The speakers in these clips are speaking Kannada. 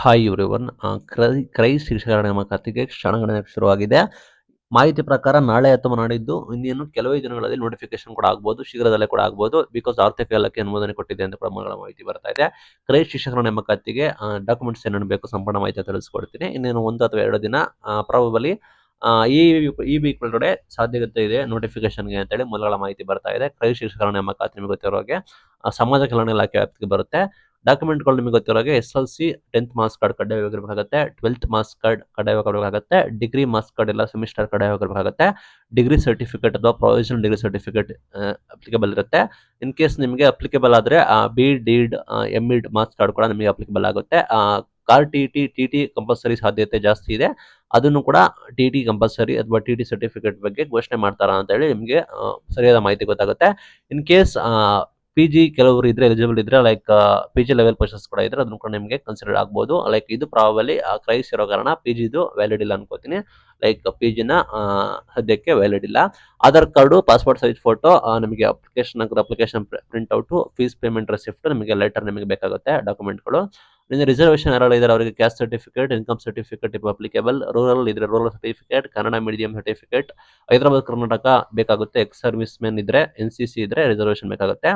Hi everyone. ಕ್ರೈ ಶೀರ್ಷಿಕೆಗಳ ನೇಮಕಾತಿಗೆ ಕ್ಷಣಗಣನೆ ಶುರುವಾಗಿದೆ. ಮಾಹಿತಿ ಪ್ರಕಾರ ನಾಳೆ ಅಥವಾ ನಾಡಿದ್ದು ಇನ್ನೇನು ಕೆಲವೇ ದಿನಗಳಲ್ಲಿ ನೋಟಿಫಿಕೇಶನ್ ಕೂಡ ಆಗ್ಬೋದು, ಶೀಘ್ರದಲ್ಲೇ ಕೂಡ ಆಗ್ಬೋದು. ಬಿಕಾಸ್ ಆರ್ಥಿಕ ಇಲಾಖೆ ಅನುಮೋದನೆ ಕೊಟ್ಟಿದೆ ಅಂತ ಕೂಡ ಮಾಹಿತಿ ಬರ್ತಾ ಇದೆ. ಕ್ರೈ ಶಿಕ್ಷಕರ ನೇಮಕಾತಿಗೆ ಡಾಕ್ಯುಮೆಂಟ್ಸ್ ಏನೇನು ಬೇಕು ಸಂಪೂರ್ಣ ಮಾಹಿತಿ ತಿಳಿಸ್ಕೊಡ್ತೀನಿ. ಇನ್ನೇನು 1 ಅಥವಾ 2 ದಿನ ಪ್ರಾಬಬಲಿ ಈ ಈ ವೀಕ್ ಒಳಗಡೆ ಸಾಧ್ಯತೆ ಇದೆ ನೋಟಿಫಿಕೇಶನ್ಗೆ ಅಂತೇಳಿ ಮೂಲಗಳ ಮಾಹಿತಿ ಬರ್ತಾ ಇದೆ. ಕ್ರೈ ಶಿಕ್ಷಕರ ನೇಮಕಾತಿ ನಿಮಗೆ ಗೊತ್ತಿರೋ ಹಾಗೆ ಸಮಾಜ ಕಲ್ಯಾಣ ಇಲಾಖೆ ವ್ಯಾಪ್ತಿಗೆ ಬರುತ್ತೆ. ಡಾಕ್ಯುಮೆಂಟ್ಗಳು ನಿಮಗೆ ಗೊತ್ತಿರೋ ಹಾಗೆ SLC 10th ಮಾರ್ಕ್ಸ್ ಕಾರ್ಡ್ ಕಡ್ಡಾಯವಾಗಿರಬೇಕಾಗುತ್ತೆ, 12th ಮಾರ್ಕ್ಸ್ ಕಾರ್ಡ್ ಕಡ್ಡಾಯವಾಗಿರಬೇಕಾಗುತ್ತೆ, ಡಿಗ್ರಿ ಮಾರ್ಕ್ಸ್ ಕಾರ್ಡ್ ಇಲ್ಲ ಸೆಮಿಸ್ಟರ್ ಕಡ್ಡಾಯವಾಗಿರಬೇಕಾಗುತ್ತೆ, ಡಿಗ್ರಿ ಸರ್ಟಿಫಿಕೇಟ್ ಅಥವಾ ಪ್ರೊವಿಷನಲ್ ಡಿಗ್ರಿ ಸರ್ಟಿಫಿಕೇಟ್ ಅಪ್ಲಿಕೇಬಲ್ ಇರುತ್ತೆ. ಇನ್ ಕೇಸ್ ನಿಮಗೆ ಅಪ್ಲಿಕೇಬಲ್ ಆದರೆ BEd MEd ಮಾರ್ಕ್ಸ್ ಕಾರ್ಡ್ ಕೂಡ ನಿಮಗೆ ಅಪ್ಲಿಕೇಬಲ್ ಆಗುತ್ತೆ. ಕಾರ್ TT ಕಂಪಲ್ಸರಿ ಸಾಧ್ಯತೆ ಜಾಸ್ತಿ ಇದೆ. ಅದನ್ನು ಕೂಡ TT ಕಂಪಲ್ಸರಿ ಅಥವಾ TT ಸರ್ಟಿಫಿಕೇಟ್ ಬಗ್ಗೆ ಘೋಷಣೆ ಮಾಡ್ತಾರಾ ಅಂತ ಹೇಳಿ ನಿಮಗೆ ಸರಿಯಾದ ಮಾಹಿತಿ ಗೊತ್ತಾಗುತ್ತೆ. ಇನ್ ಕೇಸ್ PG ಕೆಲವರು ಇದ್ರೆ ಎಲಿಜಿಬಲ್ ಇದ್ರೆ ಲೈಕ್ PG ಲೆವೆಲ್ ಪರ್ಸನ್ಸ್ ಕೂಡ ಇದ್ರೆ ಅದನ್ನು ಕೂಡ ನಿಮಗೆ ಕನ್ಸಿಡರ್ ಆಗ್ಬೋದು. ಲೈಕ್ ಇದು ಪ್ರಾಬಲಿ ಕ್ರೈಸ್ ಇರೋ ಕಾರಣ PGದು ವ್ಯಾಲಿಡ್ ಇಲ್ಲ ಅನ್ಕೋತೀನಿ. ಲೈಕ್ PGನ ಸದ್ಯಕ್ಕೆ ವ್ಯಾಲಿಡ್ ಇಲ್ಲ. Aadhaar card, passport size photo, ನಿಮಗೆ application print out, fees payment receipt, ನಿಮಗೆ ಲೆಟರ್ ನಿಮಗೆ ಬೇಕಾಗುತ್ತೆ ಡಾಕ್ಯುಮೆಂಟ್ಗಳು. ಇನ್ನು ರಿಸರ್ವೇಷನ್ ಯಾರು ಇದ್ದಾರೆ ಅವರಿಗೆ caste certificate, income certificate if applicable, rural ಇದ್ರೆ rural certificate, Kannada medium certificate, Hyderabad Karnataka ಬೇಕಾಗುತ್ತೆ, ಎಕ್ಸ್ ಸರ್ವಿಸ್ ಮೆನ್ ಇದ್ರೆ, NCC ಇದ್ರೆ ರಿಸರ್ವೇಷನ್ ಬೇಕಾಗುತ್ತೆ.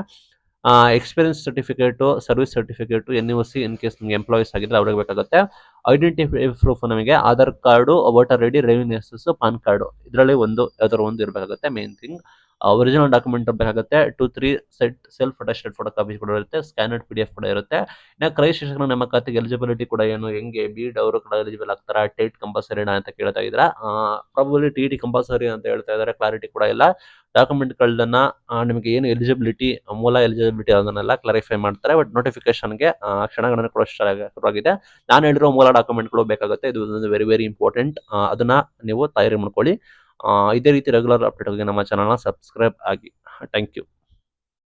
Experience certificate, service certificate, NOC in case ನಿಮಗೆ ಎಂಪ್ಲಾಯೀಸ್ ಆಗಿದ್ರೆ ಅವ್ರಿಗೆ ಬೇಕಾಗುತ್ತೆ. ಐಡೆಂಟಿಟಿ ಪ್ರೂಫ್ ನಮಗೆ Aadhaar card, voter ID, driving licence, PAN card ಇದರಲ್ಲಿ ಯಾವ್ದಾದ್ರು ಒಂದು ಇರಬೇಕಾಗುತ್ತೆ. ಮೇನ್ ಥಿಂಗ್ ಒರಿಜಿನಲ್ ಡಾಕ್ಯುಮೆಂಟ್ ಬೇಕಾಗುತ್ತೆ. 2-3 set self attested photo copies ಕೂಡ ಇರುತ್ತೆ. ಸ್ಕ್ಯಾನರ್ಡ್ PDF ಕೂಡ ಇರುತ್ತೆ. ಇನ್ನು ಕ್ರೈ ಶಿಕ್ಷಕರ ನೇಮಕಾತಿಗೆ ಎಲಿಜಿಬಿಲಿಟಿ ಕೂಡ ಹೆಂಗೆ BEd ಅವರು ಕೂಡ ಎಲಿಜಿಬಲ್ ಆಗ್ತಾರಾ, TET ಕಂಪಲ್ಸರಿನಾ ಅಂತ ಕೇಳ್ತಾ ಇದ್ದೀರಾ. ಪ್ರಾಬಬ್ಲಿ TT ಕಂಪಲ್ಸರಿ ಅಂತ ಹೇಳ್ತಾ ಇದ್ದಾರೆ, ಕ್ಲಾರಿಟಿ ಕೂಡ ಇಲ್ಲ. ಡಾಕ್ಯುಮೆಂಟ್ಗಳನ್ನ ನಿಮಗೆ ಏನು ಎಲಿಜಿಬಿಲಿಟಿ, ಮೂಲ ಎಲಿಜಿಬಿಲಿಟಿ ಅದನ್ನೆಲ್ಲ ಕ್ಲಾರಿಫೈ ಮಾಡ್ತಾರೆ. ಬಟ್ ನೋಟಿಫಿಕೇಶನ್ಗೆ ಕ್ಷಣಗಣನೆ ಕೂಡ ಶುರುವಾಗಿದೆ. ನಾನು ಹೇಳಿರೋ ಮೂಲ ಡಾಕ್ಯುಮೆಂಟ್ಗಳು ಬೇಕಾಗುತ್ತೆ. ಇದು ವೆರಿ ವೆರಿ ಇಂಪಾರ್ಟೆಂಟ್. ಅದನ್ನ ನೀವು ತಯಾರಿ ಮಾಡ್ಕೊಳ್ಳಿ. ಇದೇ ರೀತಿ ರೆಗ್ಯುಲರ್ ಅಪ್ಡೇಟ್ಗೆ ನಮ್ಮ ಚಾನಲ್ನ ಸಬ್ಸ್ಕ್ರೈಬ್ ಆಗಿ. Thank you.